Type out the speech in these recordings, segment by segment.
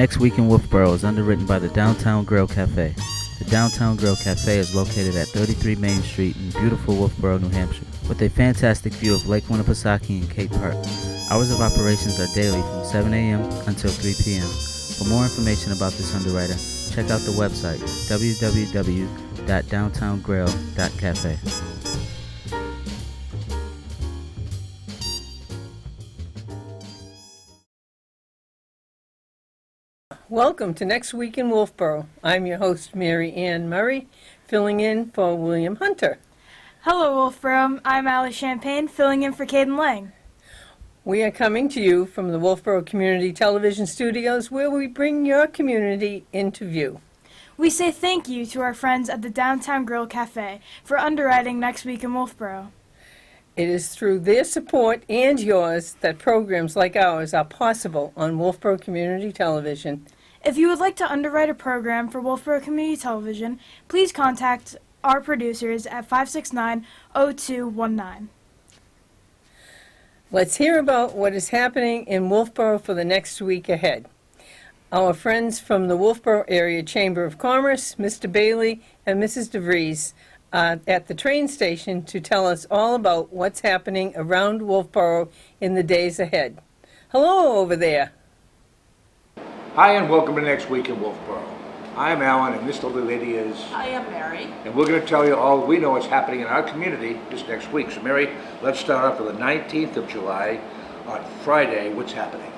Next Week in Wolfeboro is underwritten by the Downtown Grill Cafe. The Downtown Grill Cafe is located at 33 Main Street in beautiful Wolfeboro, New Hampshire, with a fantastic view of Lake Winnipesaukee and Cape Park. Hours of operations are daily from 7 a.m. until 3 p.m. For more information about this underwriter, check out the website www.downtowngrill.cafe. Welcome to Next Week in Wolfeboro. I'm your host, Mary Ann Murray, filling in for William Hunter. Hello, Wolfeboro. I'm Allie Champagne, filling in for Caden Laing. We are coming to you from the Wolfeboro Community Television studios, where we bring your community into view. We say thank you to our friends at the Downtown Grill Cafe for underwriting Next Week in Wolfeboro. It is through their support and yours that programs like ours are possible on Wolfeboro Community Television. If you would like to underwrite a program for Wolfeboro Community Television, please contact our producers at 569-0219. Let's hear about what is happening in Wolfeboro for the next week ahead. Our friends from the Wolfeboro Area Chamber of Commerce, Mr. Bailey and Mrs. DeVries, are at the train station to tell us all about what's happening around Wolfeboro in the days ahead. Hello over there. Hi, and welcome to Next Week in Wolfeboro. I'm Alan, and this lovely lady is... I am Mary. And we're going to tell you all we know is happening in our community this next week. So, Mary, let's start off with the 19th of July on Friday. What's happening?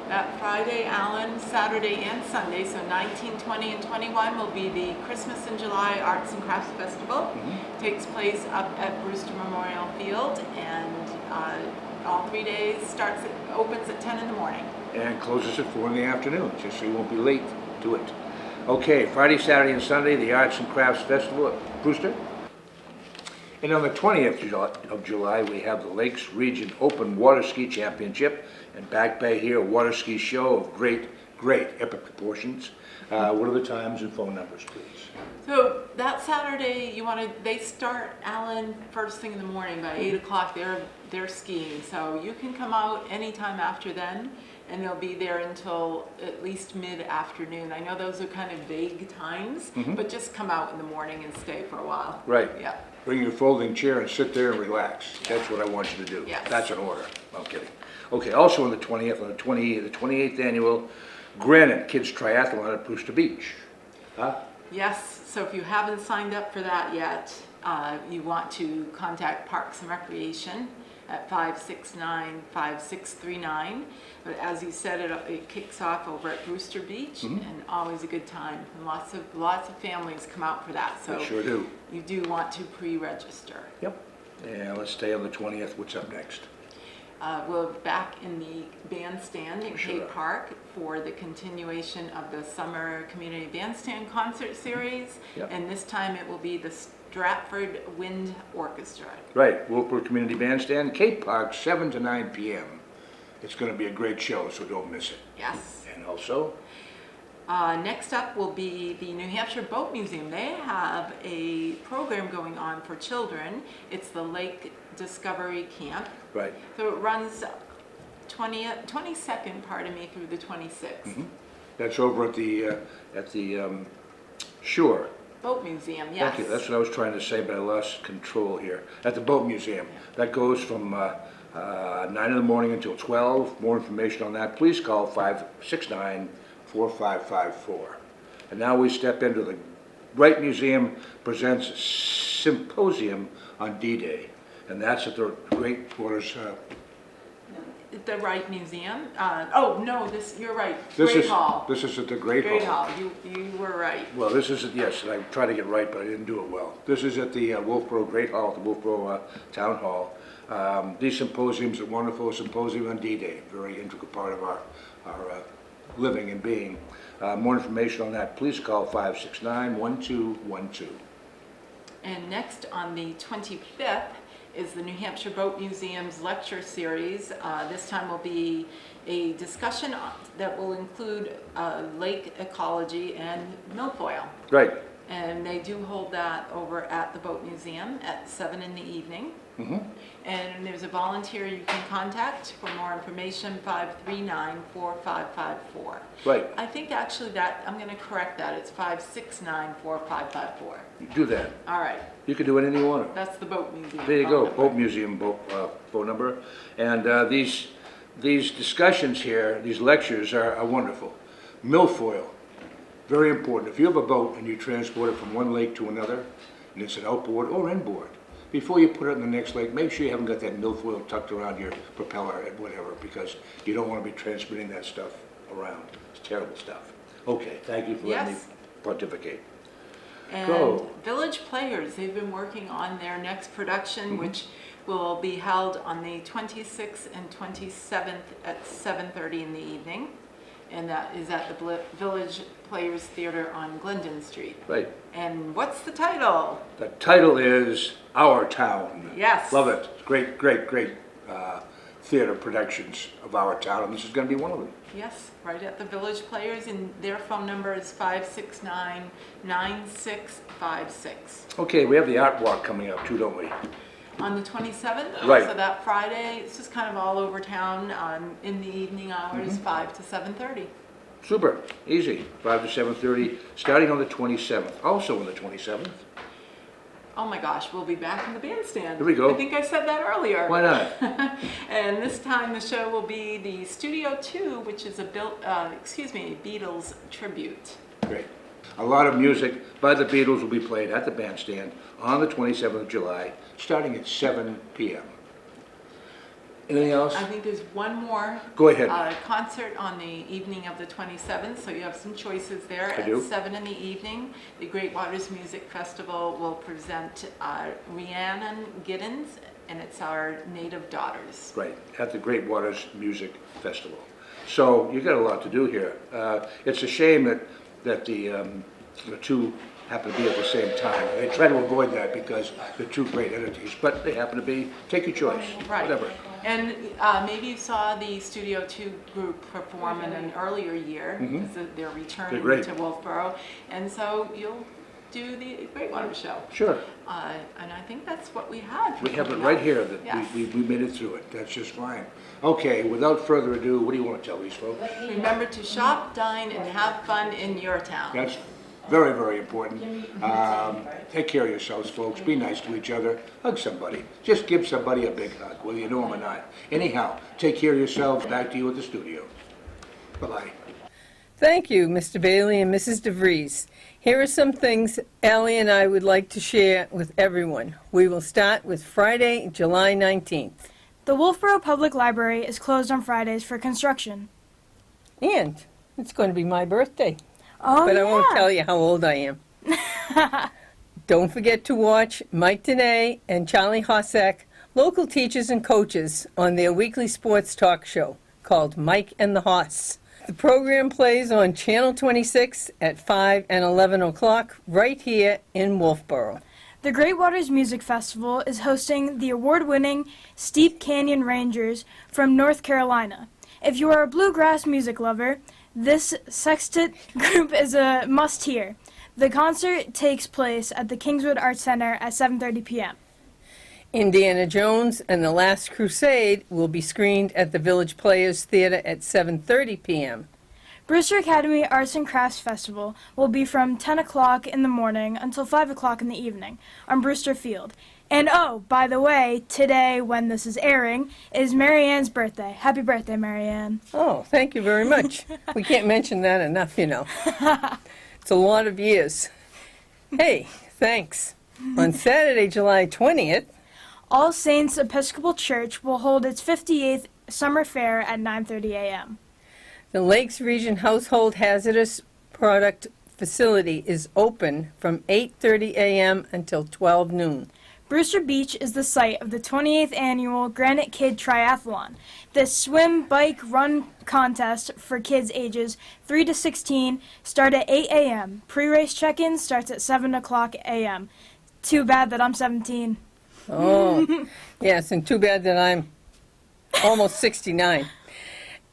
That Friday, Alan, Saturday, and Sunday, so 19, 20, and 21 will be the Christmas in July Arts and Crafts Festival. Takes place up at Brewster Memorial Field, and all 3 days opens at 10 in the morning. And closes at 4 in the afternoon, just so you won't be late to it. Okay, Friday, Saturday, and Sunday, the Arts and Crafts Festival at Brewster. And on the 20th of July, we have the Lakes Region Open Water Ski Championship and Back Bay here, a water ski show of great epic proportions. What are the times and phone numbers, please? So that Saturday, they start, Alan, first thing in the morning by 8 o'clock. They're skiing, so you can come out anytime after then, and they'll be there until at least mid-afternoon. I know those are kind of vague times, but just come out in the morning and stay for a while. Right. Yeah. Bring your folding chair and sit there and relax. That's what I want you to do. Yes. That's an order. I'm kidding. Okay, also on the 20th, on the 28th annual Granite Kids Triathlon at Brewster Beach. Huh? Yes, so if you haven't signed up for that yet, you want to contact Parks and Recreation at 569-5639. But as you said, it kicks off over at Brewster Beach, and always a good time. And lots of families come out for that. So they sure do. You do want to pre-register. Yep. And let's stay on the 20th. What's up next? We're back in the bandstand in Cape Park for the continuation of the Summer Community Bandstand Concert Series. And this time it will be the Stratford Wind Orchestra. Right, Wolfeboro Community Bandstand, Cape Park, 7 to 9 p.m. It's going to be a great show, so don't miss it. Yes. And also? Next up will be the New Hampshire Boat Museum. They have a program going on for children. It's the Lake Discovery Camp. Right. So it runs 22nd, through the 26th. That's over at the Shore. Boat Museum, yes. Okay, that's what I was trying to say, but I lost control here. At the Boat Museum. That goes from 9 in the morning until 12. More information on that, please call 569-4554. And now we step into the Wright Museum presents Symposium on D-Day. And that's at the Great Quarters. The Wright Museum. You're right. Great Hall. This is at the Great Hall. You were right. Well, this is yes, and I tried to get right, but I didn't do it well. This is at the Wolfeboro Great Hall, the Wolfeboro Town Hall. These symposiums are wonderful. Symposium on D-Day, very integral part of our living and being. More information on that, please call 569-1212. And next on the 25th is the New Hampshire Boat Museum's lecture series. This time will be a discussion that will include lake ecology and milfoil. Right. And they do hold that over at the Boat Museum at 7 in the evening. And there's a volunteer you can contact for more information, 539-4554. Right. I think actually that, I'm going to correct that, it's 569-4554. You do that. All right, You can do anything you want. that's the Boat Museum. There you phone go, number. Boat Museum phone number. And these discussions here, these lectures are wonderful. Milfoil, very important. If you have a boat and you transport it from one lake to another, and it's an outboard or inboard, before you put it in the next lake, make sure you haven't got that milfoil tucked around your propeller and whatever, because you don't want to be transmitting that stuff around. It's terrible stuff. Okay, thank you for letting me Yes. pontificate. And Go. Village Players, they've been working on their next production, Mm-hmm. which will be held on the 26th and 27th at 7:30 in the evening. And that is at the Village Players Theater on Glendon Street. Right. And what's the title? The title is Our Town. Yes. Love it. Great, great, great theater productions of our town, and this is going to be one of them. Yes, right at the Village Players, and their phone number is 569-9656. Okay, we have the art walk coming up too, don't we? On the 27th, Right. so that Friday, it's just kind of all over town in the evening hours, Mm-hmm. 5 to 7:30. Super, easy. 5 to 7:30, starting on the 27th. Also on the 27th. Oh my gosh, we'll be back in the bandstand. Here we go. I think I said that earlier. Why not? And this time the show will be the Studio 2, which is a Beatles tribute. Great. A lot of music by the Beatles will be played at the bandstand on the 27th of July, starting at 7 p.m. Anything else? I think there's one more Go ahead. concert on the evening of the 27th, so you have some choices there. I At do. 7 in the evening, the Great Waters Music Festival will present Rhiannon Giddens, and it's our Native Daughters. Right, at the Great Waters Music Festival. So you got a lot to do here. It's a shame that the two happen to be at the same time. They try to avoid that because they're two great entities, but they happen to be, take your choice, Right. whatever. And maybe you saw the Studio 2 group perform in an earlier year, because they're returning They're great. to Wolfeboro, and so you'll do the Great Water Show. Sure, And I think that's what we had. for we have it coming right up. here, that Yes. we made it through it, that's just fine. Okay, without further ado, what do you want to tell these folks? Remember to shop, dine, and have fun in your town. That's very, very important. Take care of yourselves, folks. Be nice to each other. Hug somebody. Just give somebody a big hug, whether you know them or not. Anyhow, take care of yourselves. Back to you at the studio. Bye-bye. Thank you, Mr. Bailey and Mrs. DeVries. Here are some things Allie and I would like to share with everyone. We will start with Friday, July 19th. The Wolfeboro Public Library is closed on Fridays for construction. And it's going to be my birthday. Oh, But yeah. I won't tell you how old I am. Don't forget to watch Mike Dene and Charlie Hossack, local teachers and coaches, on their weekly sports talk show called Mike and the Hoss. The program plays on Channel 26 at 5 and 11 o'clock right here in Wolfeboro. The Great Waters Music Festival is hosting the award-winning Steep Canyon Rangers from North Carolina. If you are a bluegrass music lover, this sextet group is a must-hear. The concert takes place at the Kingswood Arts Center at 7:30 p.m. Indiana Jones and the Last Crusade will be screened at the Village Players Theater at 7:30 p.m. Brewster Academy Arts and Crafts Festival will be from 10 o'clock in the morning until 5 o'clock in the evening on Brewster Field. And oh, by the way, today, when this is airing, is Marianne's birthday. Happy birthday, Marianne. Oh, thank you very much. We can't mention that enough, you know. It's a lot of years. Hey, thanks. On Saturday, July 20th, All Saints Episcopal Church will hold its 58th Summer Fair at 9:30 a.m. the Lakes Region Household Hazardous Product Facility is open from 8:30 a.m. until 12 noon. Brewster Beach is the site of the 28th annual Granite Kid Triathlon. This swim, bike, run contest for kids ages 3 to 16 start at 8 a.m. Pre-race check-in starts at 7 o'clock a.m. Too bad that I'm 17. Oh, yes, and too bad that I'm almost 69.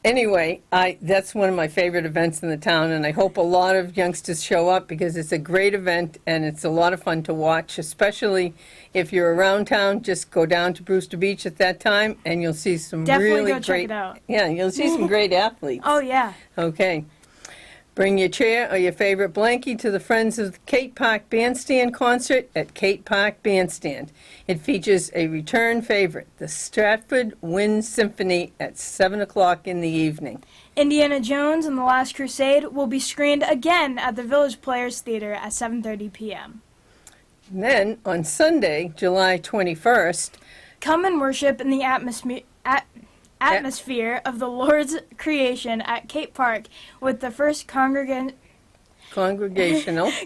Anyway, that's one of my favorite events in the town, and I hope a lot of youngsters show up because it's a great event and it's a lot of fun to watch, especially if you're around town. Just go down to Brewster Beach at that time and you'll see some Definitely really go great. check it out. Yeah, you'll see some great athletes. Oh, yeah. Okay. Bring your chair or your favorite blankie to the Friends of the Kate Park Bandstand concert at Kate Park Bandstand. It features a return favorite, the Stratford Wind Symphony, at 7 o'clock in the evening. Indiana Jones and the Last Crusade will be screened again at the Village Players Theater at 7:30 p.m. Then, on Sunday, July 21st, Come and worship in the atmosphere of the Lord's creation at Kate Park with the first Congregational.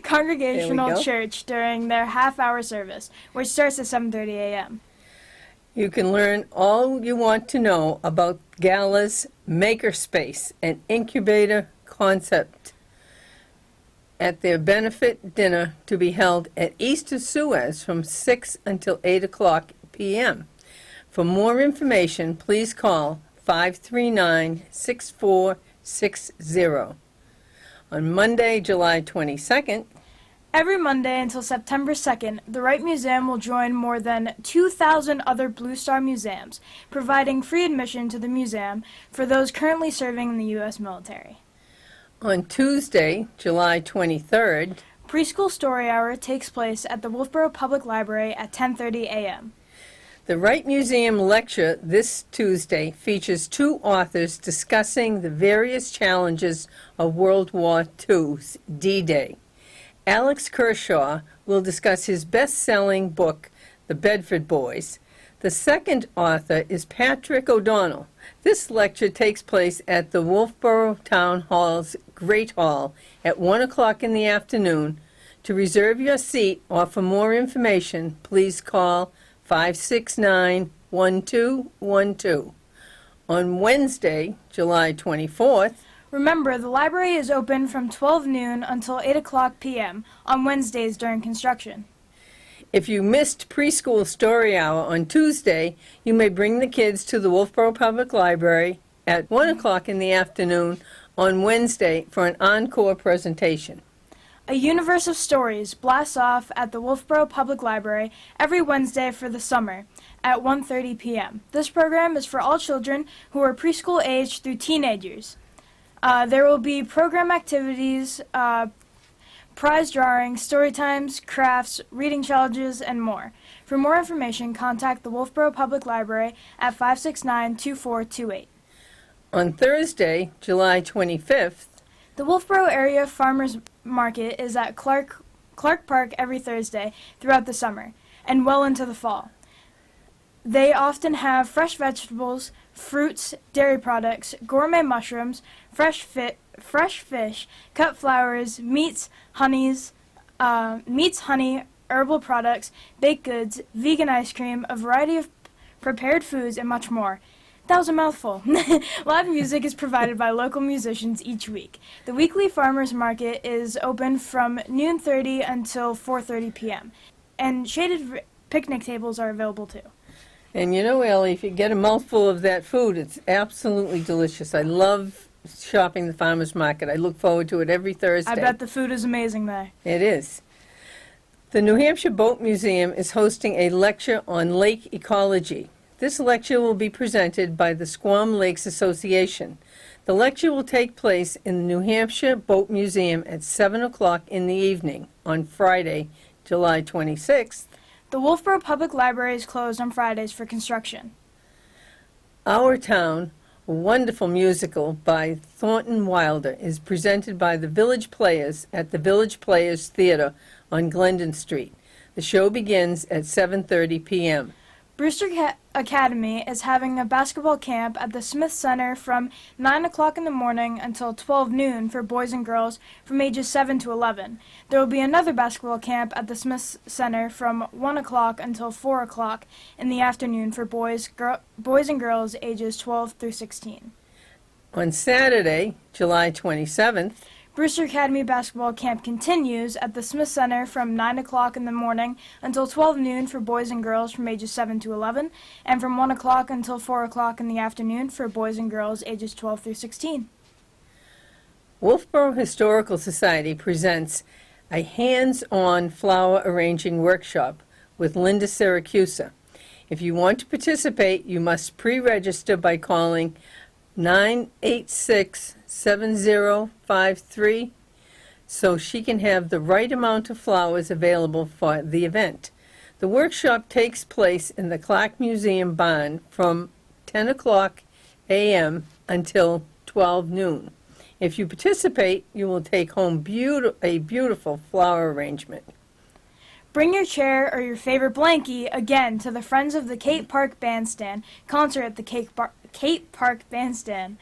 Congregational go. church during their half-hour service, which starts at 7:30 a.m. You can learn all you want to know about Gala's Makerspace, an incubator concept, at their benefit dinner to be held at East of Suez from 6 until 8 o'clock p.m. For more information, please call 539-6460. On Monday, July 22nd, Every Monday until September 2nd, the Wright Museum will join more than 2,000 other Blue Star museums, providing free admission to the museum for those currently serving in the U.S. military. on Tuesday, July 23rd, Preschool Story Hour takes place at the Wolfeboro Public Library at 10:30 a.m. the Wright Museum lecture this Tuesday features two authors discussing the various challenges of World War II's D-Day. Alex Kershaw will discuss his best-selling book, The Bedford Boys. The second author is Patrick O'Donnell. This lecture takes place at the Wolfeboro Town Hall's Great Hall at 1 o'clock in the afternoon. To reserve your seat or for more information, please call 569-1212. On Wednesday, July 24th, Remember, the library is open from 12 noon until 8 o'clock p.m. on Wednesdays during construction. if you missed preschool story hour on Tuesday, you may bring the kids to the Wolfeboro Public Library at 1 o'clock in the afternoon on Wednesday for an encore presentation. A Universe of Stories blasts off at the Wolfeboro Public Library every Wednesday for the summer at 1:30 p.m. This program is for all children who are preschool age through teenagers. There will be program activities, prize drawing, story times, crafts, reading challenges, and more. For more information, contact the Wolfeboro Public Library at 569-2428. On Thursday, July 25th, The Wolfeboro Area Farmers Market is at Clark Park every Thursday throughout the summer and well into the fall. They often have fresh vegetables, fruits, dairy products, gourmet mushrooms, fresh fish, cut flowers, meats, honey, herbal products, baked goods, vegan ice cream, a variety of prepared foods, and much more. That was a mouthful. Live music is provided by local musicians each week. The weekly farmers market is open from noon 30 until 4:30 p.m. And shaded picnic tables are available too. and you know, Ellie, if you get a mouthful of that food, it's absolutely delicious. I love shopping the farmers market. I look forward to it every Thursday. I bet the food is amazing there. It is. The New Hampshire Boat Museum is hosting a lecture on lake ecology. This lecture will be presented by the Squam Lakes Association. The lecture will take place in the New Hampshire Boat Museum at 7 o'clock in the evening on Friday, July 26th. The Wolfeboro Public Library is closed on Fridays for construction. Our Town, a wonderful musical by Thornton Wilder, is presented by the Village Players at the Village Players Theater on Glendon Street. The show begins at 7:30 p.m. Brewster Academy is having a basketball camp at the Smith Center from 9 o'clock in the morning until 12 noon for boys and girls from ages 7 to 11. There will be another basketball camp at the Smith Center from 1 o'clock until 4 o'clock in the afternoon for boys and girls ages 12 through 16. On Saturday, July 27th, Brewster Academy basketball camp continues at the Smith Center from 9 o'clock in the morning until 12 noon for boys and girls from ages 7 to 11, and from 1 o'clock until 4 o'clock in the afternoon for boys and girls ages 12 through 16. Wolfeboro Historical Society presents a hands-on flower arranging workshop with Linda Syracusa. If you want to participate, you must pre-register by calling 986-7053 so she can have the right amount of flowers available for the event. The workshop takes place in the Clark Museum barn from 10 o'clock a.m. until 12 noon. If you participate, you will take home a beautiful flower arrangement. Bring your chair or your favorite blankie again to the Friends of the Cape Park Bandstand concert at the Cape Park Bandstand.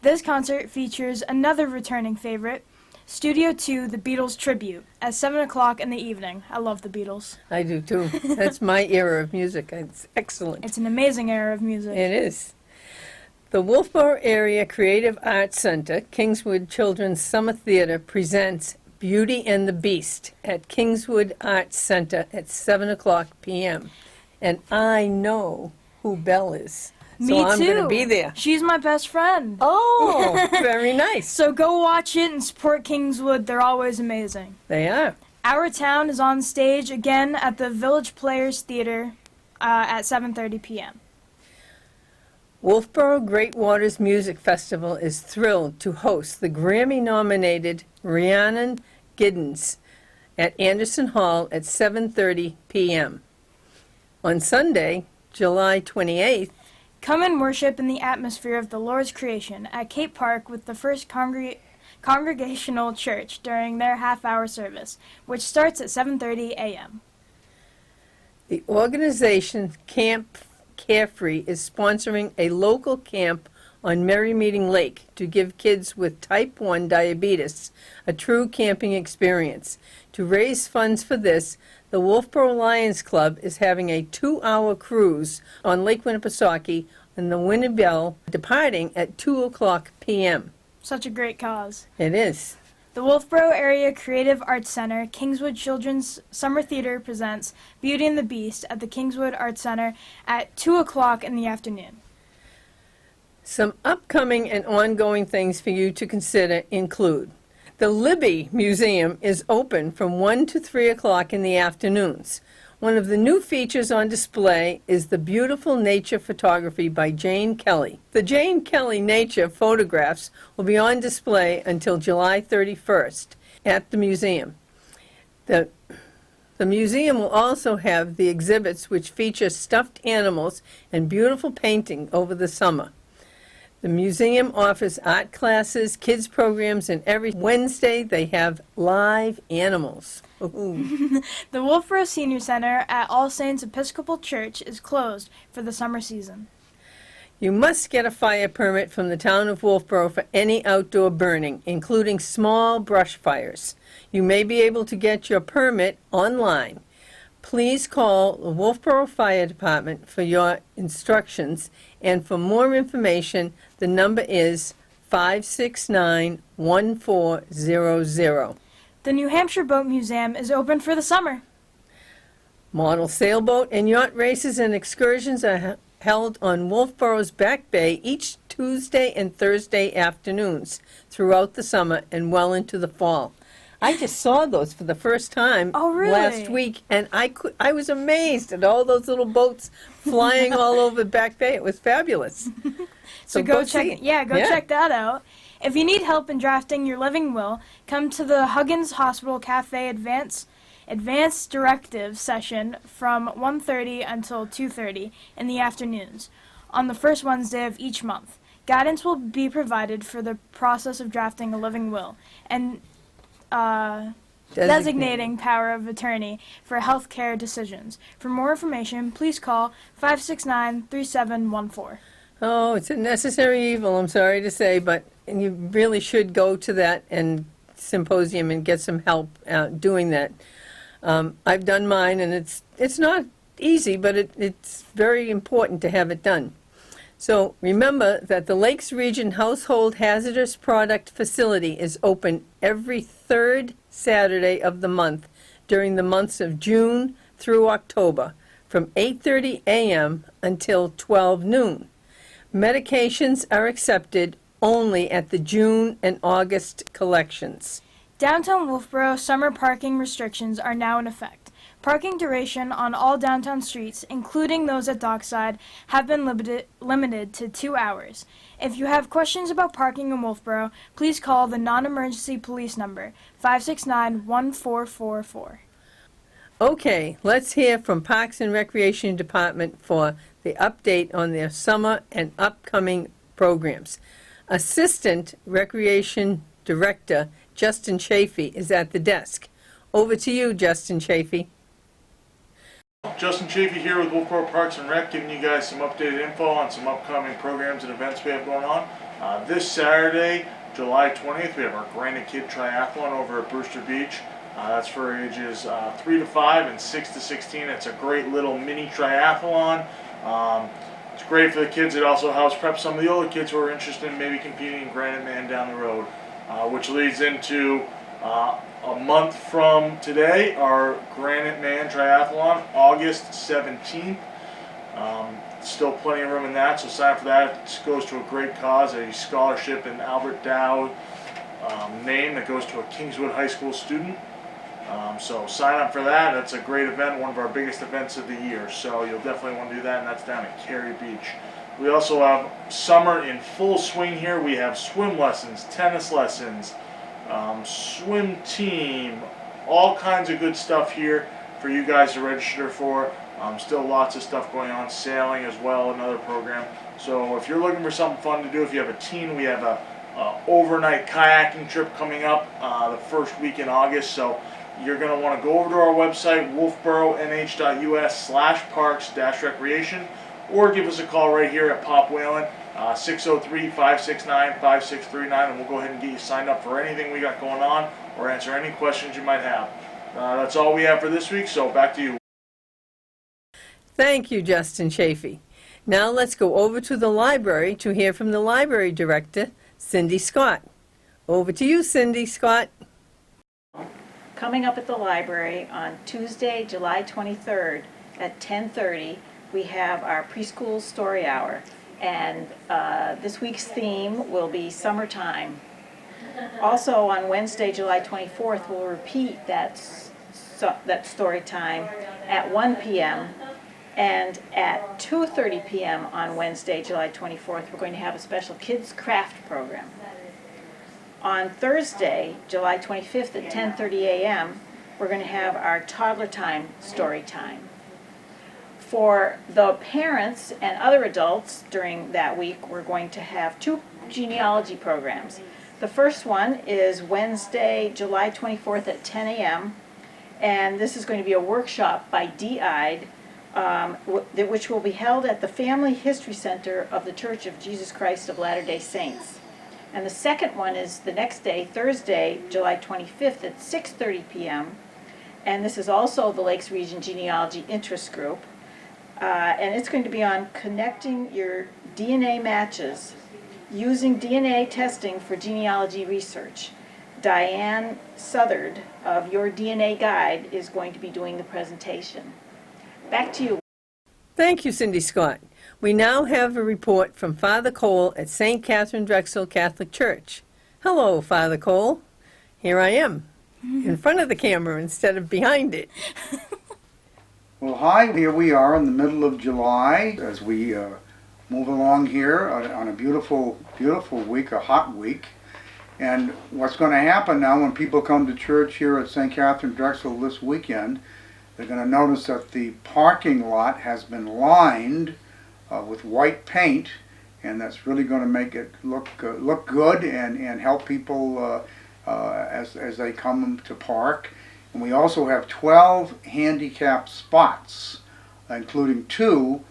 This concert features another returning favorite, Studio 2, The Beatles Tribute, at 7 o'clock in the evening. I love the Beatles. I do too. That's my era of music. It's excellent. It's an amazing era of music. It is. The Wolfeboro Area Creative Arts Center, Kingswood Children's Summer Theater, presents Beauty and the Beast at Kingswood Arts Center at 7 o'clock p.m. And I know who Belle is. Me so I'm too. going to be there. She's my best friend. Oh, very nice. So go watch it and support Kingswood. They're always amazing. They are. Our Town is on stage again at the Village Players Theater at 7:30 p.m. Wolfeboro Great Waters Music Festival is thrilled to host the Grammy-nominated Rhiannon Giddens at Anderson Hall at 7:30 p.m. On Sunday, July 28th, Come and worship in the atmosphere of the Lord's creation at Cape Park with the First Congregational Church during their half-hour service, which starts at 7:30 a.m. the organization Camp Carefree is sponsoring a local camp on Merry Meeting Lake to give kids with type 1 diabetes a true camping experience. To raise funds for this, the Wolfeboro Lions Club is having a 2-hour cruise on Lake Winnipesaukee in the Winnibell, departing at 2 o'clock p.m. Such a great cause. It is. The Wolfeboro Area Creative Arts Center, Kingswood Children's Summer Theater presents Beauty and the Beast at the Kingswood Arts Center at 2 o'clock in the afternoon. Some upcoming and ongoing things for you to consider include the Libby Museum is open from 1 to 3 o'clock in the afternoons. One of the new features on display is the beautiful nature photography by Jane Kelly. The Jane Kelly nature photographs will be on display until July 31st at the museum. The museum will also have the exhibits which feature stuffed animals and beautiful painting over the summer. The museum offers art classes, kids programs, and every Wednesday they have live animals. Ooh. The Wolfeboro Senior Center at All Saints Episcopal Church is closed for the summer season. You must get a fire permit from the town of Wolfeboro for any outdoor burning, including small brush fires. You may be able to get your permit online. Please call the Wolfeboro Fire Department for your instructions, and for more information, the number is 569-1400. The New Hampshire Boat Museum is open for the summer. Model sailboat and yacht races and excursions are held on Wolfeboro's Back Bay each Tuesday and Thursday afternoons throughout the summer and well into the fall. I just saw those for the first time last week, and I was amazed at all those little boats flying all over Back Bay. It was fabulous. So go check check that out. If you need help in drafting your living will, come to the Huggins Hospital Cafe Advanced Directive session from 1:30 until 2:30 in the afternoons on the first Wednesday of each month. Guidance will be provided for the process of drafting a living will and designating power of attorney for health care decisions. For more information, please call 569-3714. Oh, it's a necessary evil, I'm sorry to say, but you really should go to that and symposium and get some help doing that. I've done mine, and it's not easy, but it's very important to have it done. So remember that the Lakes Region Household Hazardous Product Facility is open every third Saturday of the month during the months of June through October, from 8:30 a.m. until 12 noon. Medications are accepted only at the June and August collections. Downtown Wolfeboro summer parking restrictions are now in effect. Parking duration on all downtown streets, including those at Dockside, have been limited to 2 hours. If you have questions about parking in Wolfeboro, please call the non-emergency police number, 569-1444. Okay, let's hear from Parks and Recreation Department for the update on their summer and upcoming programs. Assistant Recreation Director Justin Chafee is at the desk. Over to you, Justin Chafee. Justin Chafee here with Wolfeboro Parks and Rec, giving you guys some updated info on some upcoming programs and events we have going on. This Saturday, July 20th, we have our Granite Kid Triathlon over at Brewster Beach. That's for ages 3 to 5 and 6 to 16. It's a great little mini triathlon. It's great for the kids. It also helps prep some of the older kids who are interested in maybe competing in Granite Man down the road, which leads into a month from today, our Granite Man Triathlon, August 17th. Still plenty of room in that, so sign up for that. It goes to a great cause, a scholarship in Albert Dow name that goes to a Kingswood High School student. So sign up for that. That's a great event, one of our biggest events of the year. So you'll definitely want to do that, and that's down at Cary Beach. We also have summer in full swing here. We have swim lessons, tennis lessons, swim team, all kinds of good stuff here for you guys to register for. Still lots of stuff going on, sailing as well, another program. So if you're looking for something fun to do, if you have a teen, we have a overnight kayaking trip coming up the first week in August. So you're going to want to go over to our website, wolfeboronh.us/parks-recreation, or give us a call right here at Pop Whalen, 603-569-5639, and we'll go ahead and get you signed up for anything we got going on or answer any questions you might have. That's all we have for this week, so back to you. Thank you, Justin Chafee. Now let's go over to the library to hear from the library director, Cindy Scott. Over to you, Cindy Scott. Coming up at the library on Tuesday, July 23rd at 10:30, we have our preschool story hour. And this week's theme will be summertime. Also on Wednesday, July 24th, we'll repeat that story time at 1 p.m. And at 2:30 p.m. on Wednesday, July 24th, we're going to have a special kids craft program. On Thursday, July 25th at 10:30 a.m., we're going to have our toddler time story time. For the parents and other adults during that week, we're going to have 2 genealogy programs. The first one is Wednesday, July 24th at 10 a.m., and this is going to be a workshop by DEID, which will be held at the Family History Center of the Church of Jesus Christ of Latter-day Saints. And the second one is the next day, Thursday, July 25th at 6:30 p.m., and this is also the Lakes Region Genealogy Interest Group. And it's going to be on connecting your DNA matches using DNA testing for genealogy research. Diane Southard of Your DNA Guide is going to be doing the presentation. Back to you. Thank you, Cindy Scott. We now have a report from Father Cole at St. Katharine Drexel Catholic Church. Hello, Father Cole. Here I am, in front of the camera instead of behind it. Well, hi, here we are in the middle of July as we move along here on a beautiful, beautiful week, a hot week. And what's going to happen now when people come to church here at St. Katharine Drexel this weekend, they're going to notice that the parking lot has been lined with white paint, and that's really going to make it look good and help people as they come to park. And we also have 12 handicap spots, including 2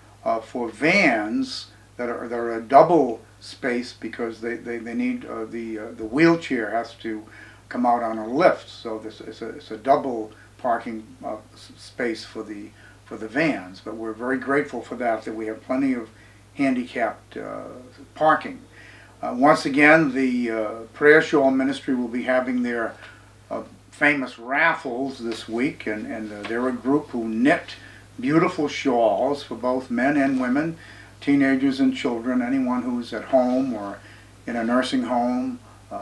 for vans that are a double space because they need the wheelchair has to come out on a lift. So it's a double parking space for the vans. But we're very grateful for that we have plenty of handicapped parking. Once again, the Prayer Shawl Ministry will be having their famous raffles this week, and they're a group who knit beautiful shawls for both men and women, teenagers and children, anyone who's at home or in a nursing home,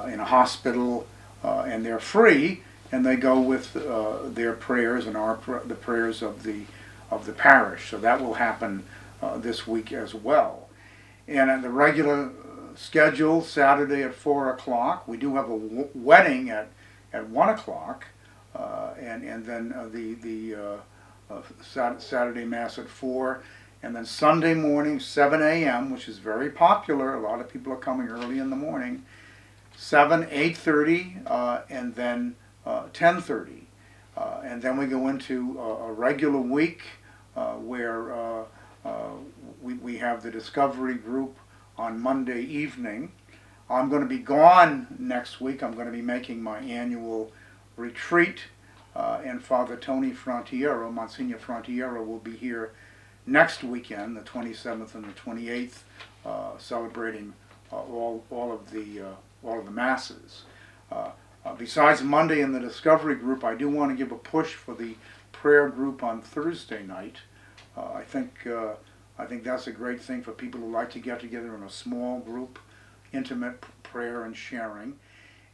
in a hospital, and they're free, and they go with their prayers and the prayers of the parish. So that will happen this week as well. And at the regular schedule, Saturday at 4 o'clock, we do have a wedding at 1 o'clock, and then the Saturday Mass at 4, and then Sunday morning, 7 a.m., which is very popular. A lot of people are coming early in the morning. 7, 8:30, and then 10:30. And then we go into a regular week where we have the Discovery group on Monday evening. I'm going to be gone next week. I'm going to be making my annual retreat, and Father Tony Frontiero, Monsignor Frontiero, will be here next weekend, the 27th and the 28th, celebrating all of the masses. Besides Monday in the Discovery group, I do want to give a push for the prayer group on Thursday night. I think that's a great thing for people who like to get together in a small group, intimate prayer and sharing.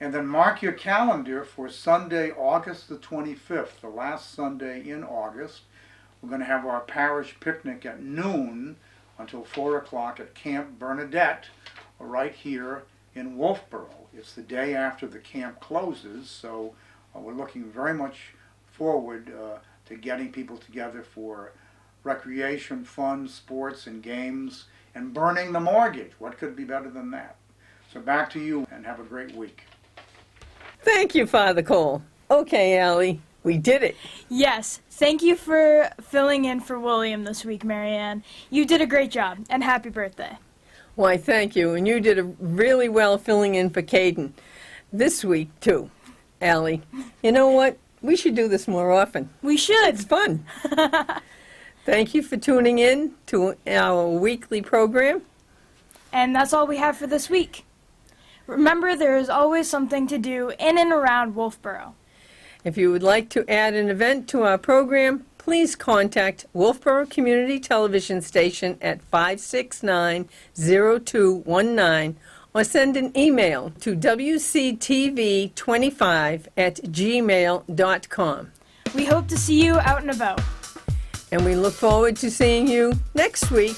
And then mark your calendar for Sunday, August the 25th, the last Sunday in August. We're going to have our parish picnic at noon until 4 o'clock at Camp Bernadette, right here in Wolfeboro. It's the day after the camp closes, so we're looking very much forward to getting people together for recreation, fun, sports, and games, and burning the mortgage. What could be better than that? So back to you, and have a great week. Thank you, Father Cole. Okay, Allie, we did it. Yes, thank you for filling in for William this week, Marianne. You did a great job, and happy birthday. Why, thank you. And you did really well filling in for Caden this week, too, Allie. You know what? We should do this more often. We should. It's fun. Thank you for tuning in to our weekly program. And that's all we have for this week. Remember, there is always something to do in and around Wolfeboro. If you would like to add an event to our program, please contact Wolfeboro Community Television Station at 569-0219 or send an email to wctv25@gmail.com. We hope to see you out and about. And we look forward to seeing you next week.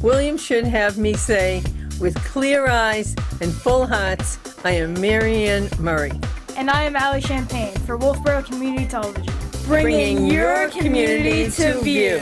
William should have me say, with clear eyes and full hearts, I am Marianne Murray. And I am Allie Champagne for Wolfeboro Community Television. Bringing your community to view.